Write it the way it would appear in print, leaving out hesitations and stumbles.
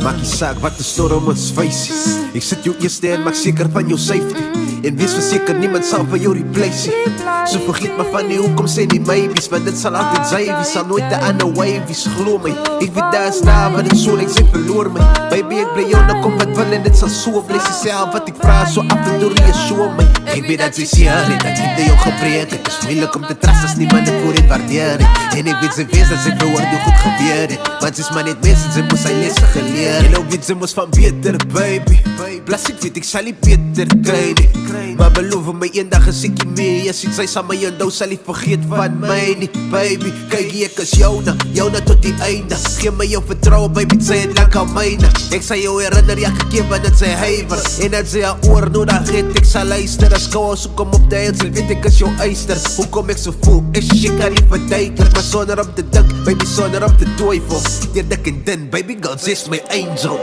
Maak nie saak wat 'n storm ons face. Ek sit jou eerste en maak seker van jou safety. En wees verseker niemand sal vir jou replace. So vergeet maar van die hoekom sê die maybes, want dit sal altyd sy wie sal nooit 'n ander wavies glo my. Ek weet daar is daar wat ek so ek sê verloor my. Baby ek bly jou na kom wat wil en dit sal so bly self wat ek vra so af en toe reassure my. Ek weet dat sy seer het, dat liefde jou gebreek het. Is moeilik om te trust as niemand dit voor het waardeer het. En ek weet sy wees dat sy verhoord jou goed gebeur het. Want sy is maar net mens en sy moes sy lesse geleer. En nou weet sy moes van beter baby. Plus ek weet ek sal nie beter kry nie. Maar beloof my eendag as ek nie mee is, sy sal my onthou, sal nie vergeet van my nie. Baby, kyk ek is joune tot die einde. Geef my jou vertrouwe baby, sy het lang aan myne. Ek sal jou herinner elke keer wanneer sy huiver. En as sy haar oor nodig het, ek sal luister. As kou so kom op die huil, sal weet ek is jou eister. Hoekom ek so voel, is jy kan nie verduiker. Maar sonder om te dink, baby sonder om te twyfel. Deur dik en dun, baby God is my angel.